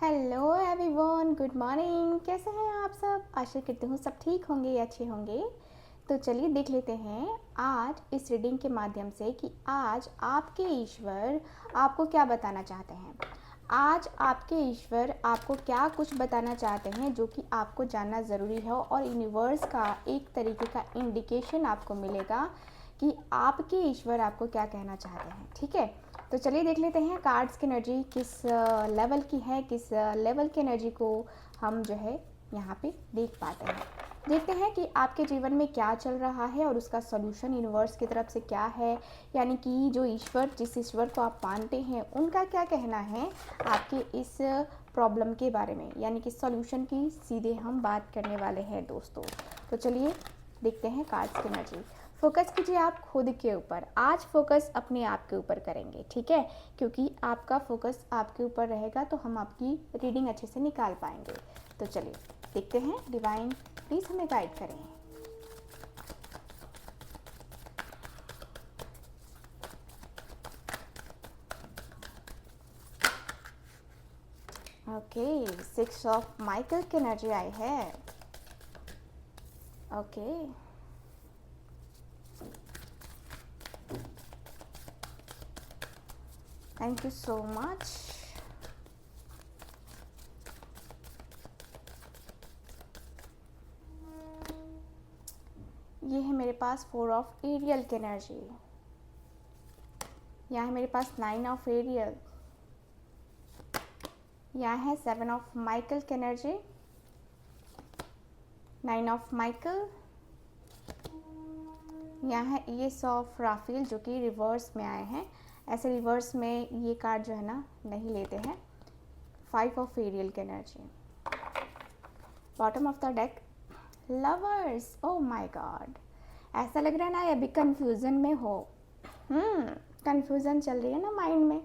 Hello everyone, good morning. कैसे हैं आप सब? आशा करती हूँ सब ठीक होंगे, अच्छे होंगे। तो चलिए देख लेते हैं आज इस रीडिंग के माध्यम से कि आज आपके ईश्वर आपको क्या बताना चाहते हैं। आज आपके ईश्वर आपको क्या कुछ बताना चाहते हैं जो कि आपको जानना ज़रूरी है, और यूनिवर्स का एक तरीके का इंडिकेशन आपको मिलेगा कि आपके ईश्वर आपको क्या कहना चाहते हैं। ठीक है, तो चलिए देख लेते हैं कार्ड्स की एनर्जी किस लेवल की है, किस लेवल की एनर्जी को हम जो है यहाँ पे देख पाते हैं। देखते हैं कि आपके जीवन में क्या चल रहा है और उसका सॉल्यूशन यूनिवर्स की तरफ से क्या है, यानी कि जो ईश्वर, जिस ईश्वर को आप मानते हैं, उनका क्या कहना है आपके इस प्रॉब्लम के बारे में, यानी कि सॉल्यूशन की सीधे हम बात करने वाले हैं दोस्तों। तो चलिए देखते हैं कार्ड्स की एनर्जी। फोकस कीजिए आप खुद के ऊपर। आज फोकस अपने आप के ऊपर करेंगे, ठीक है, क्योंकि आपका फोकस आपके ऊपर रहेगा तो हम आपकी रीडिंग अच्छे से निकाल पाएंगे। तो चलिए देखते हैं, डिवाइन प्लीज़ हमें गाइड करें। ओके, 6 ऑफ माइकल की एनर्जी आई है। Okay, thank you so much. ये है मेरे पास 4 ऑफ एरियल की एनर्जी। यहाँ है मेरे पास 9 ऑफ एरियल। यहाँ है 7 ऑफ माइकल की एनर्जी, 9 ऑफ माइकल। यहाँ है एस ऑफ राफेल जो कि रिवर्स में आए हैं। ऐसे रिवर्स में ये कार्ड जो है ना नहीं लेते हैं। 5 ऑफ एरियल की energy. Bottom of the deck lovers. Oh my God, ऐसा लग रहा है ना अभी कंफ्यूजन में हो। कंफ्यूजन चल रही है ना माइंड में।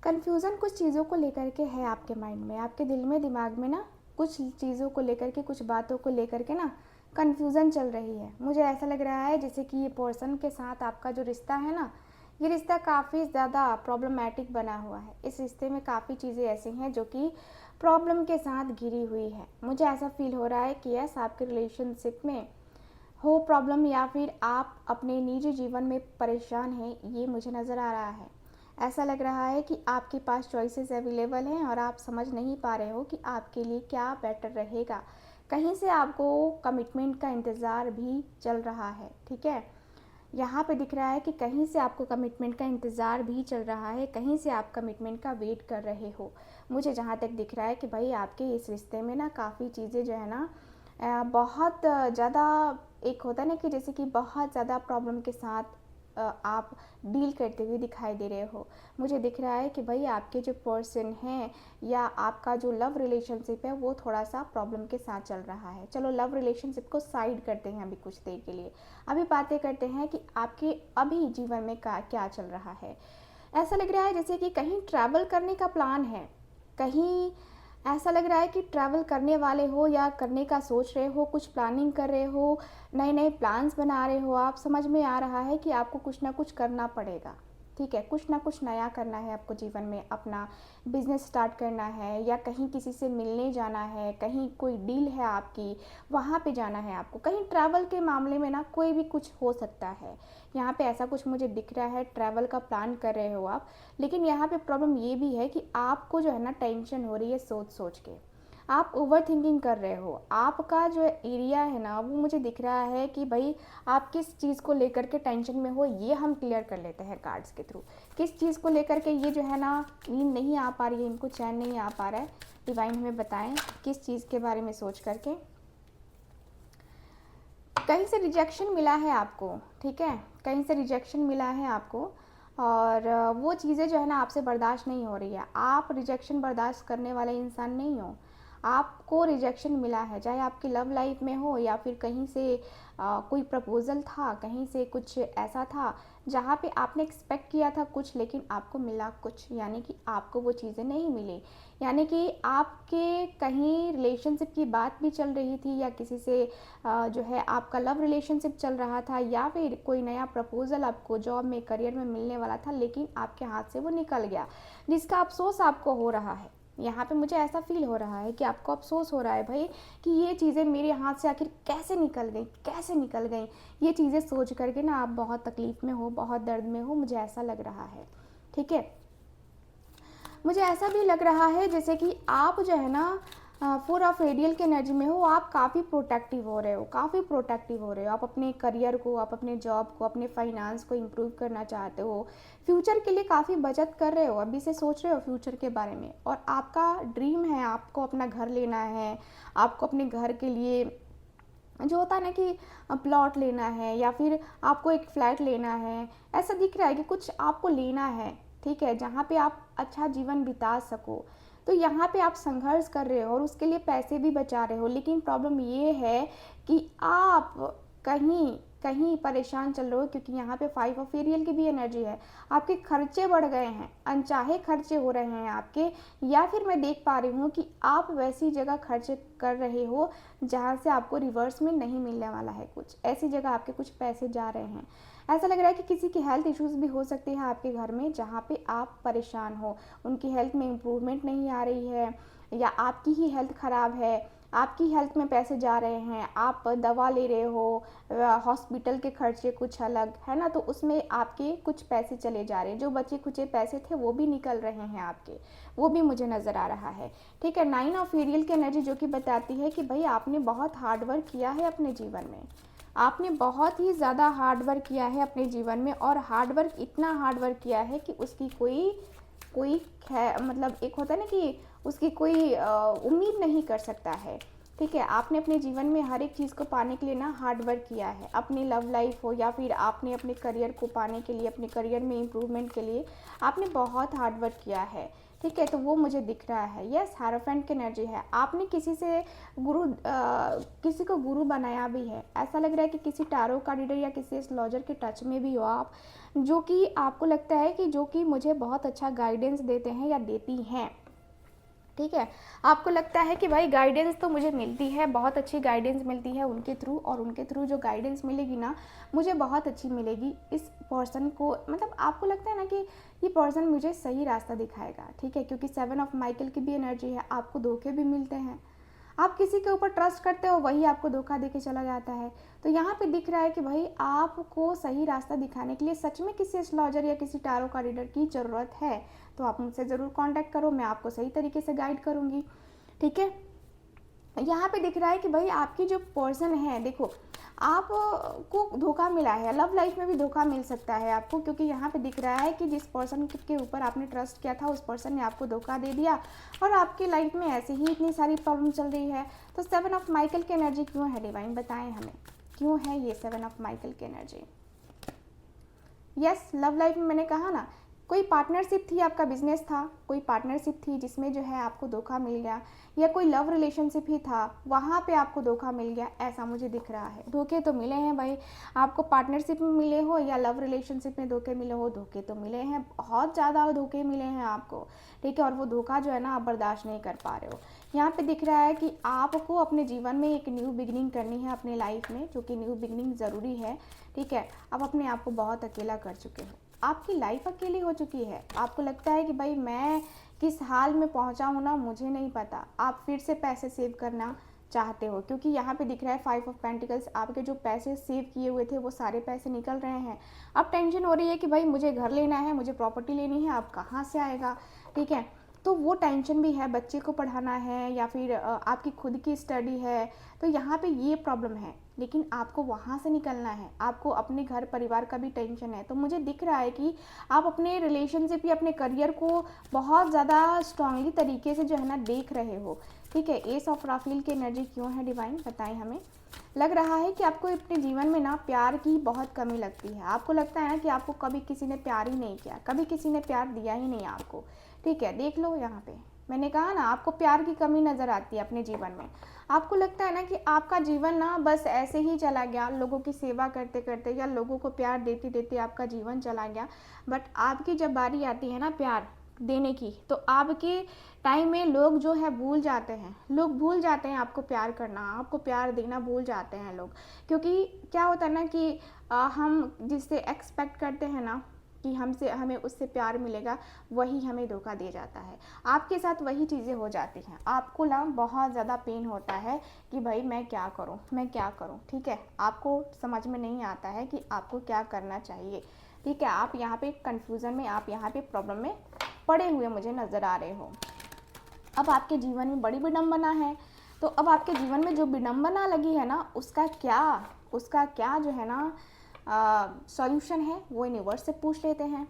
कंफ्यूजन कुछ चीज़ों को लेकर के है आपके माइंड में, आपके दिल में, दिमाग में ना कुछ चीज़ों को लेकर के, कुछ बातों को लेकर के ना कंफ्यूजन चल रही है। मुझे ऐसा लग रहा है जैसे कि ये पर्सन के साथ आपका जो रिश्ता है ना, ये रिश्ता काफ़ी ज़्यादा प्रॉब्लमैटिक बना हुआ है। इस रिश्ते में काफ़ी चीज़ें ऐसी हैं जो कि प्रॉब्लम के साथ घिरी हुई है। मुझे ऐसा फील हो रहा है कि यस, आपके रिलेशनशिप में हो प्रॉब्लम, या फिर आप अपने निजी जीवन में परेशान हैं, ये मुझे नज़र आ रहा है। ऐसा लग रहा है कि आपके पास चॉइसेस अवेलेबल हैं और आप समझ नहीं पा रहे हो कि आपके लिए क्या बेटर रहेगा। कहीं से आपको कमिटमेंट का इंतज़ार भी चल रहा है, ठीक है। यहाँ पे दिख रहा है कि कहीं से आपको कमिटमेंट का इंतज़ार भी चल रहा है, कहीं से आप कमिटमेंट का वेट कर रहे हो। मुझे जहाँ तक दिख रहा है कि भाई आपके इस रिश्ते में ना काफ़ी चीज़ें जो है ना बहुत ज़्यादा, एक होता है ना कि जैसे कि बहुत ज़्यादा प्रॉब्लम के साथ आप डील करते हुए दिखाई दे रहे हो। मुझे दिख रहा है कि भाई आपके जो पर्सन हैं या आपका जो लव रिलेशनशिप है वो थोड़ा सा प्रॉब्लम के साथ चल रहा है। चलो लव रिलेशनशिप को साइड करते हैं अभी कुछ देर के लिए। अभी बातें करते हैं कि आपके अभी जीवन में क्या चल रहा है। ऐसा लग रहा है जैसे कि कहीं ट्रैवल करने का प्लान है, कहीं ऐसा लग रहा है कि ट्रैवल करने वाले हो या करने का सोच रहे हो, कुछ प्लानिंग कर रहे हो, नए नए प्लान्स बना रहे हो। आप समझ में आ रहा है कि आपको कुछ ना कुछ करना पड़ेगा, ठीक है, कुछ ना कुछ नया करना है आपको जीवन में। अपना बिजनेस स्टार्ट करना है, या कहीं किसी से मिलने जाना है, कहीं कोई डील है आपकी, वहाँ पे जाना है आपको। कहीं ट्रैवल के मामले में ना कोई भी कुछ हो सकता है। यहाँ पे ऐसा कुछ मुझे दिख रहा है, ट्रैवल का प्लान कर रहे हो आप। लेकिन यहाँ पे प्रॉब्लम ये भी है कि आपको जो है ना टेंशन हो रही है सोच सोच के। आप ओवर थिंकिंग कर रहे हो। आपका जो एरिया है ना वो मुझे दिख रहा है कि भाई आप किस चीज़ को लेकर के टेंशन में हो, ये हम क्लियर कर लेते हैं कार्ड्स के थ्रू। किस चीज़ को लेकर के ये जो है ना नींद नहीं आ पा रही है, इनको चैन नहीं आ पा रहा है। डिवाइन हमें बताएं किस चीज़ के बारे में सोच करके। कहीं से रिजेक्शन मिला है आपको, ठीक है, कहीं से रिजेक्शन मिला है आपको, और वो चीज़ें जो है ना आपसे बर्दाश्त नहीं हो रही है। आप रिजेक्शन बर्दाश्त करने वाले इंसान नहीं हो। आपको रिजेक्शन मिला है, चाहे आपकी लव लाइफ में हो या फिर कहीं से कोई प्रपोज़ल था, कहीं से कुछ ऐसा था, जहाँ पे आपने एक्सपेक्ट किया था कुछ लेकिन आपको मिला कुछ, यानी कि आपको वो चीज़ें नहीं मिली। यानी कि आपके कहीं रिलेशनशिप की बात भी चल रही थी या किसी से जो है आपका लव रिलेशनशिप चल रहा था, या फिर कोई नया प्रपोज़ल आपको जॉब में, करियर में मिलने वाला था, लेकिन आपके हाथ से वो निकल गया, जिसका अफ़सोस आपको हो रहा है। यहाँ पे मुझे ऐसा फ़ील हो रहा है कि आपको अफ़सोस हो रहा है भाई, कि ये चीज़ें मेरे हाथ से आखिर कैसे निकल गई, कैसे निकल गई। ये चीज़ें सोच करके ना आप बहुत तकलीफ़ में हो, बहुत दर्द में हो, मुझे ऐसा लग रहा है। ठीक है, मुझे ऐसा भी लग रहा है जैसे कि आप जो है ना 4 ऑफ रेडियल के एनर्जी में हो, आप काफ़ी प्रोटेक्टिव हो रहे हो, काफ़ी प्रोटेक्टिव हो रहे हो। आप अपने करियर को, आप अपने जॉब को, अपने फाइनेंस को इम्प्रूव करना चाहते हो, फ्यूचर के लिए काफ़ी बचत कर रहे हो, अभी से सोच रहे हो फ्यूचर के बारे में। और आपका ड्रीम है, आपको अपना घर लेना है, आपको अपने घर के लिए जो होता है ना कि प्लॉट लेना है, या फिर आपको एक फ्लैट लेना है, ऐसा दिख रहा है कि कुछ आपको लेना है। ठीक है, जहाँ पे आप अच्छा जीवन बिता सको। तो यहाँ पे आप संघर्ष कर रहे हो और उसके लिए पैसे भी बचा रहे हो, लेकिन प्रॉब्लम ये है कि आप कहीं कहीं परेशान चल रहे हो, क्योंकि यहाँ पे 5 ऑफ एरियल की भी एनर्जी है। आपके खर्चे बढ़ गए हैं, अनचाहे खर्चे हो रहे हैं आपके, या फिर मैं देख पा रही हूँ कि आप वैसी जगह खर्च कर रहे हो जहाँ से आपको रिवर्स में नहीं मिलने वाला है कुछ, ऐसी जगह आपके कुछ पैसे जा रहे हैं। ऐसा लग रहा है कि किसी की हेल्थ इश्यूज़ भी हो सकते हैं आपके घर में, जहाँ पे आप परेशान हो, उनकी हेल्थ में इम्प्रूवमेंट नहीं आ रही है, या आपकी ही हेल्थ ख़राब है, आपकी हेल्थ में पैसे जा रहे हैं, आप दवा ले रहे हो, हॉस्पिटल के खर्चे कुछ अलग है ना, तो उसमें आपके कुछ पैसे चले जा रहे हैं, जो बचे खुचे पैसे थे वो भी निकल रहे हैं आपके, वो भी मुझे नज़र आ रहा है। ठीक है, 9 ऑफ एरियल की एनर्जी जो कि बताती है कि भाई आपने बहुत हार्ड वर्क किया है अपने जीवन में, आपने बहुत ही ज़्यादा हार्ड वर्क किया है अपने जीवन में, और हार्ड वर्क, इतना हार्ड वर्क किया है कि उसकी कोई कोई मतलब एक होता है ना कि उसकी कोई उम्मीद नहीं कर सकता है। ठीक है, आपने अपने जीवन में हर एक चीज़ को पाने के लिए ना हार्ड वर्क किया है, अपनी लव लाइफ हो या फिर आपने अपने करियर को पाने के लिए, अपने करियर में इम्प्रूवमेंट के लिए आपने बहुत हार्ड वर्क किया है। ठीक है, तो वो मुझे दिख रहा है। यस, हायरोफेंट की एनर्जी है, आपने किसी से किसी को गुरु बनाया भी है। ऐसा लग रहा है कि किसी टैरो कार्ड रीडर या किसी एस्ट्रोलॉजर के टच में भी हो आप, जो कि आपको लगता है कि जो कि मुझे बहुत अच्छा गाइडेंस देते हैं या देती हैं। ठीक है, आपको लगता है कि भाई गाइडेंस तो मुझे मिलती है, बहुत अच्छी गाइडेंस मिलती है उनके थ्रू, और उनके थ्रू जो गाइडेंस मिलेगी ना मुझे बहुत अच्छी मिलेगी। इस पर्सन को, मतलब आपको लगता है ना कि ये पर्सन मुझे सही रास्ता दिखाएगा। ठीक है, क्योंकि 7 ऑफ माइकल की भी एनर्जी है, आपको धोखे भी मिलते हैं, आप किसी के ऊपर ट्रस्ट करते हो, वही आपको धोखा देके चला जाता है। तो यहाँ पे दिख रहा है कि भाई आपको सही रास्ता दिखाने के लिए सच में किसी एस्ट्रोलॉजर या किसी टैरो कार्ड रीडर की ज़रूरत है, तो आप मुझसे ज़रूर कांटेक्ट करो, मैं आपको सही तरीके से गाइड करूँगी। ठीक है, यहाँ पे दिख रहा है कि भाई आपकी जो पर्सन है, देखो आपको धोखा मिला है, लव लाइफ में भी धोखा मिल सकता है आपको, क्योंकि यहाँ पे दिख रहा है कि जिस पर्सन के ऊपर आपने ट्रस्ट किया था उस पर्सन ने आपको धोखा दे दिया, और आपकी लाइफ में ऐसे ही इतनी सारी प्रॉब्लम चल रही है। तो 7 ऑफ माइकल की एनर्जी क्यों है डिवाइन, बताएं हमें क्यों है ये 7 ऑफ माइकल की एनर्जी। यस, लव लाइफ में मैंने कहा ना, कोई पार्टनरशिप थी, आपका बिजनेस था, कोई पार्टनरशिप थी जिसमें जो है आपको धोखा मिल गया, या कोई लव रिलेशनशिप ही था, वहाँ पे आपको धोखा मिल गया, ऐसा मुझे दिख रहा है। धोखे तो मिले हैं भाई, आपको पार्टनरशिप में मिले हो या लव रिलेशनशिप में धोखे मिले हो, धोखे तो मिले हैं, बहुत ज़्यादा धोखे मिले हैं आपको। ठीक है, और वो धोखा जो है ना आप बर्दाश्त नहीं कर पा रहे हो। यहाँ पे दिख रहा है कि आपको अपने जीवन में एक न्यू बिगनिंग करनी है अपने लाइफ में, जो कि न्यू बिगनिंग ज़रूरी है। ठीक है, आप अपने आप को बहुत अकेला कर चुके हो, आपकी लाइफ अकेली हो चुकी है, आपको लगता है कि भाई मैं किस हाल में पहुंचा हूं ना मुझे नहीं पता। आप फिर से पैसे सेव करना चाहते हो, क्योंकि यहाँ पे दिख रहा है 5 ऑफ पेंटिकल्स, आपके जो पैसे सेव किए हुए थे वो सारे पैसे निकल रहे हैं। अब टेंशन हो रही है कि भाई मुझे घर लेना है, मुझे प्रॉपर्टी लेनी है, अब कहाँ से आएगा। ठीक है, तो वो टेंशन भी है, बच्चे को पढ़ाना है या फिर आपकी खुद की स्टडी है, तो यहाँ पे ये प्रॉब्लम है, लेकिन आपको वहाँ से निकलना है, आपको अपने घर परिवार का भी टेंशन है। तो मुझे दिख रहा है कि आप अपने रिलेशनशिप या अपने करियर को बहुत ज़्यादा स्ट्रांगली तरीके से जो है ना देख रहे हो। ठीक है, एस ऑफ राफेल की एनर्जी क्यों है डिवाइन, बताएं हमें। लग रहा है कि आपको अपने जीवन में ना प्यार की बहुत कमी लगती है, आपको लगता है ना कि आपको कभी किसी ने प्यार ही नहीं किया, कभी किसी ने प्यार दिया ही नहीं आपको। ठीक है, देख लो यहाँ पे मैंने कहा ना, आपको प्यार की कमी नज़र आती है अपने जीवन में। आपको लगता है ना कि आपका जीवन ना बस ऐसे ही चला गया, लोगों की सेवा करते करते या लोगों को प्यार देते देते आपका जीवन चला गया। बट आपकी जब बारी आती है ना प्यार देने की, तो आपके टाइम में लोग जो है भूल जाते हैं, लोग भूल जाते हैं आपको प्यार करना, आपको प्यार देना भूल जाते हैं लोग। क्योंकि क्या होता है ना कि हम जिससे एक्सपेक्ट करते हैं ना कि हमसे हमें उससे प्यार मिलेगा, वही हमें धोखा दे जाता है। आपके साथ वही चीज़ें हो जाती हैं। आपको ना बहुत ज़्यादा पेन होता है कि भाई मैं क्या करूं, मैं क्या करूं, ठीक है। आपको समझ में नहीं आता है कि आपको क्या करना चाहिए, ठीक है। आप यहाँ पे कन्फ्यूज़न में, आप यहाँ पे प्रॉब्लम में पड़े हुए मुझे नज़र आ रहे हो। अब आपके जीवन में बड़ी विडम्बना है, तो अब आपके जीवन में जो विडम्बना लगी है ना, उसका क्या जो है ना सॉल्यूशन है, वो यूनिवर्स से पूछ लेते हैं।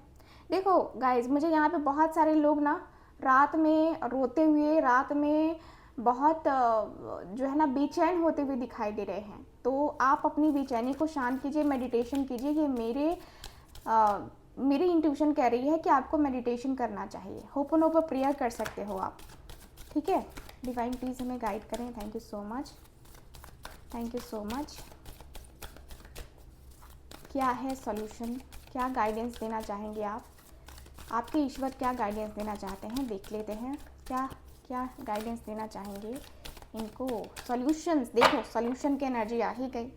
देखो गाइज, मुझे यहाँ पे बहुत सारे लोग ना रात में रोते हुए, रात में बहुत जो है ना बेचैन होते हुए दिखाई दे रहे हैं। तो आप अपनी बेचैनी को शांत कीजिए, मेडिटेशन कीजिए। ये मेरी इंट्यूशन कह रही है कि आपको मेडिटेशन करना चाहिए। होपोनोपो प्रेयर कर सकते हो आप, ठीक है। डिवाइन प्लीज़ हमें गाइड करें। Thank you so much, thank you so much. क्या है सॉल्यूशन, क्या गाइडेंस देना चाहेंगे आप? आपके ईश्वर क्या गाइडेंस देना चाहते हैं, देख लेते हैं। क्या क्या गाइडेंस देना चाहेंगे इनको? सॉल्यूशंस, देखो सॉल्यूशन की एनर्जी आ ही गई।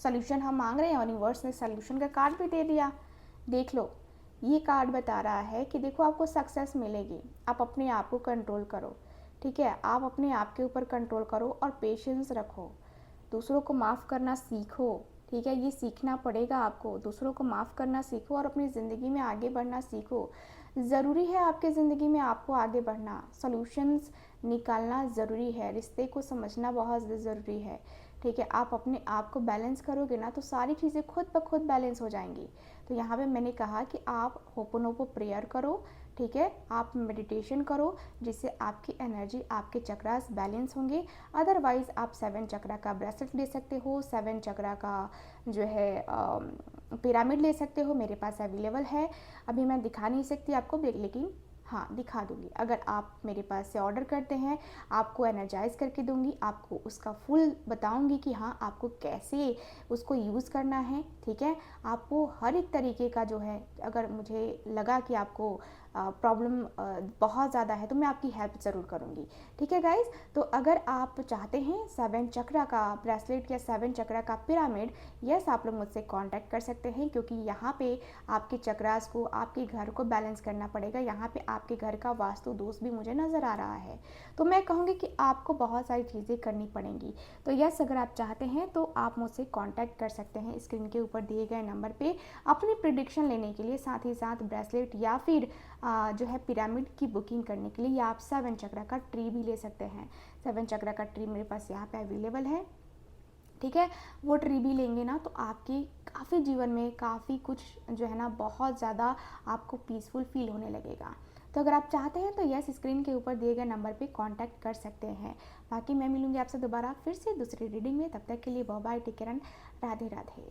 सॉल्यूशन हम मांग रहे हैं, यूनिवर्स ने सॉल्यूशन का कार्ड भी दे दिया। देख लो, ये कार्ड बता रहा है कि देखो आपको सक्सेस मिलेगी। आप अपने आप को कंट्रोल करो, ठीक है। आप अपने आप के ऊपर कंट्रोल करो और पेशेंस रखो। दूसरों को माफ़ करना सीखो, ठीक है। ये सीखना पड़ेगा आपको। दूसरों को माफ़ करना सीखो और अपनी ज़िंदगी में आगे बढ़ना सीखो। ज़रूरी है आपके ज़िंदगी में आपको आगे बढ़ना, सॉल्यूशंस निकालना ज़रूरी है, रिश्ते को समझना बहुत ज़रूरी है, ठीक है। आप अपने आप को बैलेंस करोगे ना, तो सारी चीज़ें खुद ब खुद बैलेंस हो जाएंगी। तो यहाँ पे मैंने कहा कि आप होपोनोपो प्रेयर करो, ठीक है। आप मेडिटेशन करो, जिससे आपकी एनर्जी, आपके चक्रास बैलेंस होंगे। अदरवाइज़ आप 7 चक्रा का ब्रेसलेट ले सकते हो, 7 चक्रा का जो है पिरामिड ले सकते हो। मेरे पास अवेलेबल है, अभी मैं दिखा नहीं सकती आपको, लेकिन हाँ दिखा दूँगी। अगर आप मेरे पास से ऑर्डर करते हैं, आपको एनर्जाइज करके दूँगी, आपको उसका फुल बताऊँगी कि हाँ आपको कैसे उसको यूज़ करना है, ठीक है। आपको हर एक तरीके का जो है, अगर मुझे लगा कि आपको प्रॉब्लम बहुत ज़्यादा है, तो मैं आपकी हेल्प ज़रूर करूँगी, ठीक है गाइज़। तो अगर आप चाहते हैं 7 चक्रा का ब्रेसलेट या 7 चक्रा का पिरामिड, यस आप लोग मुझसे कांटेक्ट कर सकते हैं, क्योंकि यहाँ पे आपके चक्रास को, आपके घर को बैलेंस करना पड़ेगा। यहाँ पे आपके घर का वास्तु दोष भी मुझे नज़र आ रहा है, तो मैं कहूँगी कि आपको बहुत सारी चीज़ें करनी पड़ेंगी। तो यस, अगर आप चाहते हैं तो आप मुझसे कांटेक्ट कर सकते हैं स्क्रीन के ऊपर दिए गए नंबर पे अपनी प्रिडिक्शन लेने के लिए, साथ ही साथ ब्रेसलेट या फिर जो है पिरामिड की बुकिंग करने के लिए, या आप 7 चक्रा का ट्री भी ले सकते हैं। 7 चक्रा का ट्री मेरे पास यहाँ पे अवेलेबल है, ठीक है। वो ट्री भी लेंगे ना, तो आपकी काफ़ी जीवन में काफ़ी कुछ जो है ना बहुत ज़्यादा आपको पीसफुल फील होने लगेगा। तो अगर आप चाहते हैं तो यस, स्क्रीन के ऊपर दिए गए नंबर पे कांटेक्ट कर सकते हैं। बाकी मैं मिलूंगी आपसे दोबारा फिर से दूसरी रीडिंग में। तब तक के लिए bye bye, take care and Radhe Radhe.